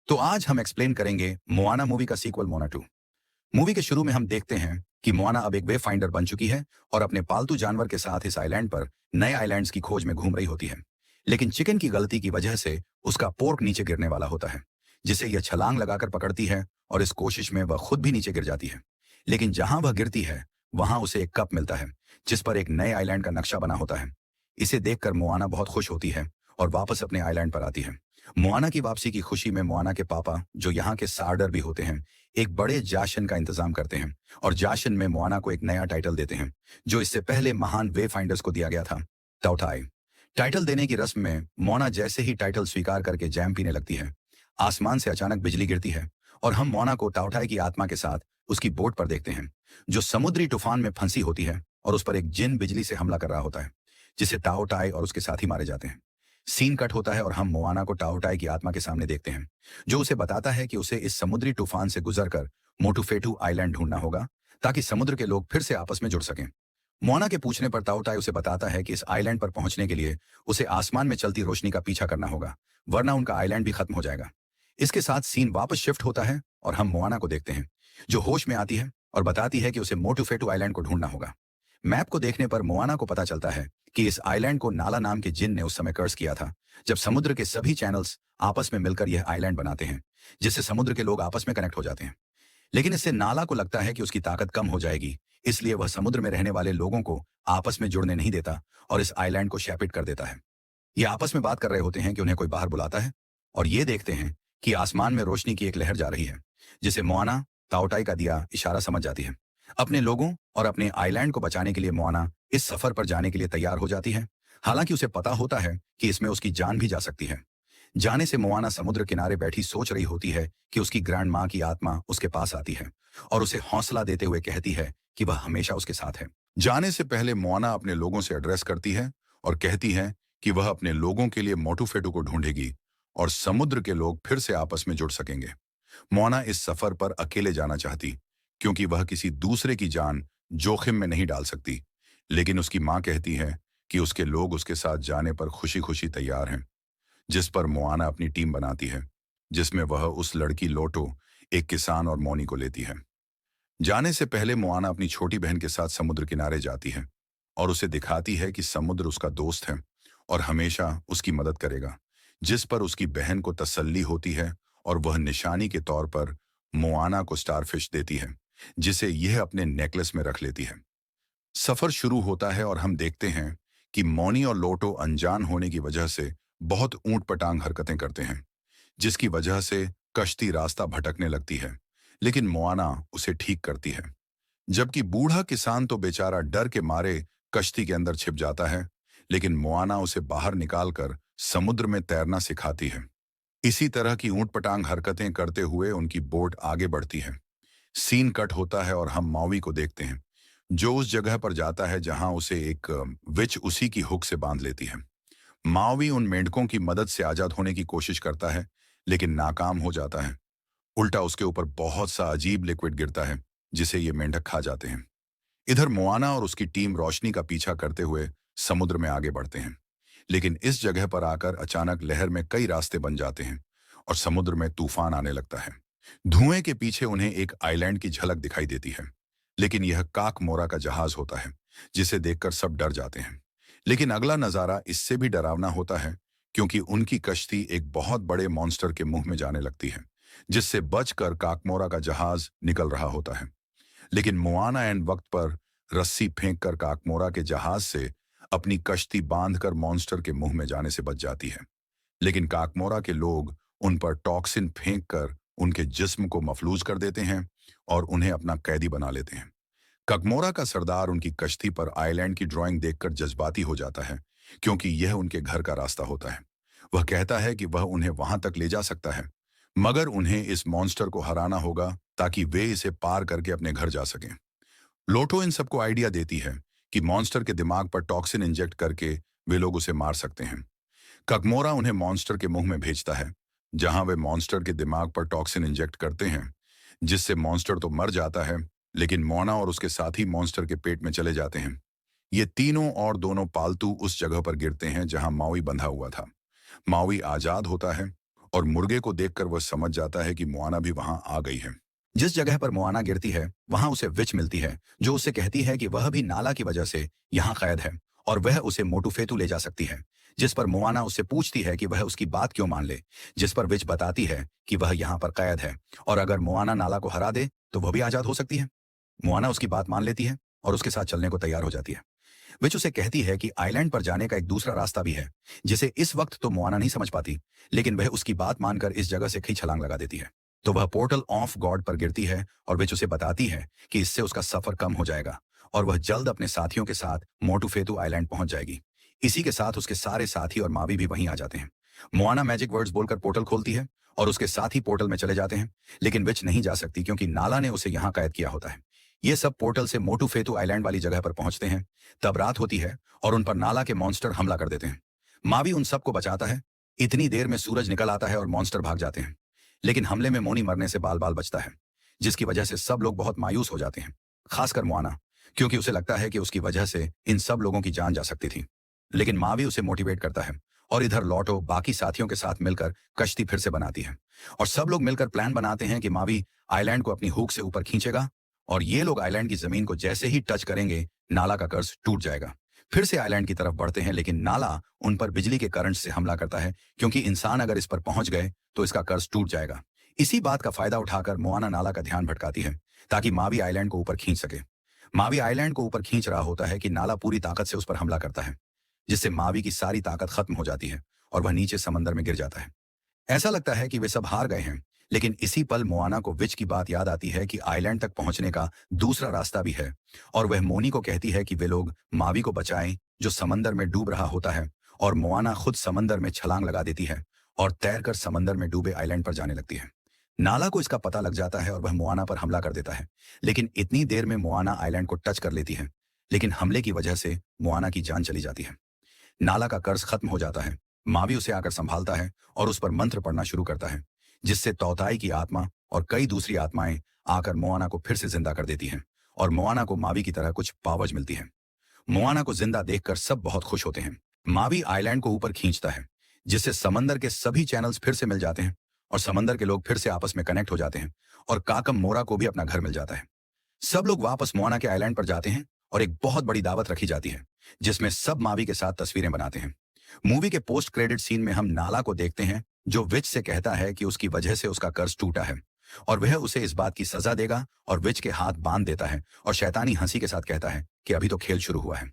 तो आज हम एक्सप्लेन करेंगे मोआना मूवी का सीक्वल मोना 2। मूवी के शुरू में हम देखते हैं कि मोआना अब एक वे फाइंडर बन चुकी है और अपने पालतू जानवर के साथ इस आइलैंड पर नए आइलैंड्स की खोज में घूम रही होती है। लेकिन चिकन की गलती की वजह से उसका पोर्क नीचे गिरने वाला होता है, जिसे यह छलांग लगाकर पकड़ती है और इस कोशिश में वह खुद भी नीचे गिर जाती है। लेकिन जहां वह गिरती है वहां उसे एक कप मिलता है जिस पर एक नए आइलैंड का नक्शा बना होता है। इसे देखकर मोआना बहुत खुश होती है और वापस अपने आइलैंड पर आती है। मोआना की वापसी की खुशी में मोआना के पापा, जो यहाँ के सार्डर भी होते हैं, एक बड़े जाशन का इंतजाम करते हैं और जाशन में मोआना को एक नया टाइटल देते हैं जो इससे पहले महान वे फाइंडर्स को दिया गया था, टाउटाई। टाइटल देने की रस्म में मोना जैसे ही टाइटल स्वीकार करके जैम पीने लगती है, आसमान से अचानक बिजली गिरती है और हम मोना को टाउटाई की आत्मा के साथ उसकी बोट पर देखते हैं जो समुद्री तूफान में फंसी होती है और उस पर एक जिन बिजली से हमला कर रहा होता है, जिससे टाउटाई और उसके साथी मारे जाते हैं। सीन कट होता है और हम मोआना को टाउटाई की आत्मा के सामने देखते हैं जो उसे बताता है कि उसे इस समुद्री तूफान से गुजरकर मोटुफेटू आइलैंड ढूंढना होगा ताकि समुद्र के लोग फिर से आपस में जुड़ सकें। मोआना के पूछने पर टाउटाई उसे बताता है कि इस आइलैंड पर पहुंचने के लिए उसे आसमान में चलती रोशनी का पीछा करना होगा, वरना उनका आइलैंड भी खत्म हो जाएगा। इसके साथ सीन वापस शिफ्ट होता है और हम मोआना को देखते हैं जो होश में आती है और बताती है कि उसे मोटुफेटू आइलैंड को ढूंढना होगा। मैप को देखने पर मोआना को पता चलता है कि इस आइलैंड को नाला नाम के जिन ने उस समय कर्स किया था जब समुद्र के सभी चैनल्स आपस में मिलकर यह आइलैंड बनाते हैं, जिससे समुद्र के लोग आपस में कनेक्ट हो जाते हैं। लेकिन इससे नाला को लगता है कि उसकी ताकत कम हो जाएगी, इसलिए वह समुद्र में रहने वाले लोगों को आपस में जुड़ने नहीं देता और इस आइलैंड को शैपिट कर देता है। ये आपस में बात कर रहे होते हैं कि उन्हें कोई बाहर बुलाता है और ये देखते हैं कि आसमान में रोशनी की एक लहर जा रही है, जिसे मोआना ताओटाई का दिया इशारा समझ जाती है। अपने लोगों और अपने आइलैंड को बचाने के लिए मोआना इस सफर पर जाने के लिए तैयार हो जाती है, हालांकि उसे पता होता है कि इसमें उसकी जान भी जा सकती है। जाने से मोआना समुद्र किनारे बैठी सोच रही होती है कि उसकी ग्रैंड माँ की आत्मा उसके पास आती है और उसे हौसला देते हुए कहती है कि वह हमेशा उसके साथ है। जाने से पहले मोआना अपने लोगों से एड्रेस करती है और कहती है कि वह अपने लोगों के लिए मोटुफेटू को ढूंढेगी और समुद्र के लोग फिर से आपस में जुड़ सकेंगे। मोआना इस सफर पर अकेले जाना चाहती क्योंकि वह किसी दूसरे की जान जोखिम में नहीं डाल सकती, लेकिन उसकी माँ कहती है कि उसके लोग उसके साथ जाने पर खुशी खुशी तैयार हैं। जिस पर मोआना अपनी टीम बनाती है, जिसमें वह उस लड़की लोटो, एक किसान और मौनी को लेती है। जाने से पहले मोआना अपनी छोटी बहन के साथ समुद्र किनारे जाती है और उसे दिखाती है कि समुद्र उसका दोस्त है और हमेशा उसकी मदद करेगा, जिस पर उसकी बहन को तसल्ली होती है और वह निशानी के तौर पर मोआना को स्टारफिश देती है, जिसे यह अपने नेकलेस में रख लेती है। सफर शुरू होता है और हम देखते हैं कि मौनी और लोटो अनजान होने की वजह से बहुत ऊंट-पटांग हरकतें करते हैं, जिसकी वजह से कश्ती रास्ता भटकने लगती है, लेकिन मोआना उसे ठीक करती है। जबकि बूढ़ा किसान तो बेचारा डर के मारे कश्ती के अंदर छिप जाता है, लेकिन मोआना उसे बाहर निकालकर समुद्र में तैरना सिखाती है। इसी तरह की ऊंट-पटांग हरकतें करते हुए उनकी बोट आगे बढ़ती है। सीन कट होता है और हम मावी को देखते हैं, जो उस जगह पर जाता है जहां उसे एक विच उसी की हुक से बांध लेती है। मावी उन मेंढकों की मदद से आजाद होने की कोशिश करता है, लेकिन नाकाम हो जाता है। उल्टा उसके ऊपर बहुत सा अजीब लिक्विड गिरता है, जिसे ये मेंढक खा जाते हैं। इधर मोआना और उसकी टीम रोशनी का पीछा करते हुए समुद्र में आगे बढ़ते हैं, लेकिन इस जगह पर आकर अचानक लहर में कई रास्ते बन जाते हैं और समुद्र में तूफान आने लगता है। धुएं के पीछे उन्हें एक आइलैंड की झलक दिखाई देती है, लेकिन यह काकमोरा का जहाज होता है, जिसे देखकर सब डर जाते हैं। लेकिन अगला नजारा इससे भी डरावना होता है, क्योंकि उनकी कश्ती एक बहुत बड़े मॉन्स्टर के मुंह में जाने लगती है, जिससे बचकर काकमोरा का जहाज निकल रहा होता है। लेकिन मोआना एंड वक्त पर रस्सी फेंककर काकमोरा के जहाज से अपनी कश्ती बांधकर मॉन्स्टर के मुंह में जाने से बच जाती है। लेकिन काकमोरा के लोग उन पर टॉक्सिन फेंककर उनके जिस्म को मफलूज कर देते हैं और उन्हें अपना कैदी बना लेते हैं। काकमोरा का सरदार उनकी कश्ती पर आइलैंड की ड्राइंग देखकर जज्बाती हो जाता है, क्योंकि यह उनके घर का रास्ता होता है। वह कहता है कि वह उन्हें वहां तक ले जा सकता है, मगर उन्हें इस मॉन्स्टर को हराना होगा ताकि वे इसे पार करके अपने घर जा सकें। लोटो इन सबको आइडिया देती है कि मॉन्स्टर के दिमाग पर टॉक्सिन इंजेक्ट करके वे लोग उसे मार सकते हैं। ककमोरा उन्हें मॉन्स्टर के मुंह में भेजता है, जहां वे मॉन्स्टर के दिमाग पर टॉक्सिन इंजेक्ट करते हैं, जिससे मॉन्स्टर तो मर जाता है, लेकिन मोना और उसके साथी मॉन्स्टर के पेट में चले जाते हैं। ये तीनों और दोनों पालतू उस जगह पर गिरते हैं जहां मावी बंधा हुआ था। मावी आजाद होता है और मुर्गे को देखकर वह समझ जाता है कि मोआना भी वहां आ गई है। जिस जगह पर मोआना गिरती है वहां उसे विच मिलती है जो उसे कहती है कि वह भी नाला की वजह से यहाँ कैद है और वह उसे मोटूफेतू ले जा सकती है। जिस पर मोआना उससे पूछती है कि वह उसकी बात क्यों मान ले, जिस पर विच बताती है कि वह यहाँ पर कैद है और अगर मोआना नाला को हरा दे तो वह भी आजाद हो सकती है। मोआना उसकी बात मान लेती है और उसके साथ चलने को तैयार हो जाती है। विच उसे कहती है कि आइलैंड पर जाने का एक दूसरा रास्ता भी है जिसे इस वक्त तो मोआना नहीं समझ पाती, लेकिन वह उसकी बात मानकर इस जगह से कई छलांग लगा देती है। तो वह पोर्टल ऑफ गॉड पर गिरती है और विच उसे बताती है कि इससे उसका सफर कम हो जाएगा और वह जल्द अपने साथियों के साथ मोटूफेतू आइलैंड पहुंच जाएगी। इसी के साथ उसके सारे साथी और मावी भी वहीं आ जाते हैं। मोआना मैजिक वर्ड्स बोलकर पोर्टल खोलती है और उसके साथी पोर्टल में चले जाते हैं, लेकिन विच नहीं जा सकती क्योंकि नाला ने उसे यहाँ कैद किया होता है। ये सब पोर्टल से मोटूफेतू आइलैंड वाली जगह पर पहुंचते हैं। तब रात होती है और उन पर नाला के मॉन्स्टर हमला कर देते हैं। मावी उन सबको बचाता है। इतनी देर में सूरज निकल आता है और मॉन्स्टर भाग जाते हैं, लेकिन हमले में मोनी मरने से बाल बाल बचता है, जिसकी वजह से सब लोग बहुत मायूस हो जाते हैं, खासकर मोआना, क्योंकि उसे लगता है कि उसकी वजह से इन सब लोगों की जान जा सकती थी। लेकिन मावी उसे मोटिवेट करता है और इधर लॉटो बाकी साथियों के साथ मिलकर कश्ती फिर से बनाती है और सब लोग मिलकर प्लान बनाते हैं कि मावी आइलैंड को अपनी हुक से ऊपर खींचेगा और ये लोग आइलैंड की जमीन को जैसे ही टच करेंगे नाला का कर्ज टूट जाएगा। फिर से आइलैंड की तरफ बढ़ते हैं, लेकिन नाला उन पर बिजली के करंट से हमला करता है क्योंकि इंसान अगर इस पर पहुंच गए तो इसका कर्ज टूट जाएगा। इसी बात का फायदा उठाकर मोआना नाला का ध्यान भटकाती है ताकि मावी आइलैंड को ऊपर खींच सके। मावी आइलैंड को ऊपर खींच रहा होता है कि नाला पूरी ताकत से उस पर हमला करता है, जिससे मावी की सारी ताकत खत्म हो जाती है और वह नीचे समंदर में गिर जाता है। ऐसा लगता है कि वे सब हार गए हैं, लेकिन इसी पल मोआना को विच की बात याद आती है कि आइलैंड तक पहुंचने का दूसरा रास्ता भी है और वह मोनी को कहती है कि वे लोग मावी को बचाएं जो समंदर में डूब रहा होता है और मोआना खुद समंदर में छलांग लगा देती है और तैरकर समंदर में डूबे आइलैंड पर जाने लगती है। नाला को इसका पता लग जाता है और वह मोआना पर हमला कर देता है, लेकिन इतनी देर में मोआना आइलैंड को टच कर लेती है, लेकिन हमले की वजह से मोआना की जान चली जाती है। नाला का कर्ज खत्म हो जाता है। मावी उसे आकर संभालता है और उस पर मंत्र पढ़ना शुरू करता है, जिससे तौताई की आत्मा और कई दूसरी आत्माएं आकर मोआना को फिर से जिंदा कर देती हैं और मोआना को मावी की तरह कुछ पावर्स मिलती हैं। मोआना को जिंदा देखकर सब बहुत खुश होते हैं। मावी आइलैंड को ऊपर खींचता है, जिससे समंदर के सभी चैनल्स फिर से मिल जाते हैं और समंदर के लोग फिर से आपस में कनेक्ट हो जाते हैं और काकम मोरा को भी अपना घर मिल जाता है। सब लोग वापस मोआना के आइलैंड पर जाते हैं और एक बहुत बड़ी दावत रखी जाती है, जिसमें सब मावी के साथ तस्वीरें बनाते हैं। मूवी के पोस्ट क्रेडिट सीन में हम नाला को देखते हैं जो विच से कहता है कि उसकी वजह से उसका कर्ज टूटा है और वह उसे इस बात की सजा देगा और विच के हाथ बांध देता है और शैतानी हंसी के साथ कहता है कि अभी तो खेल शुरू हुआ है।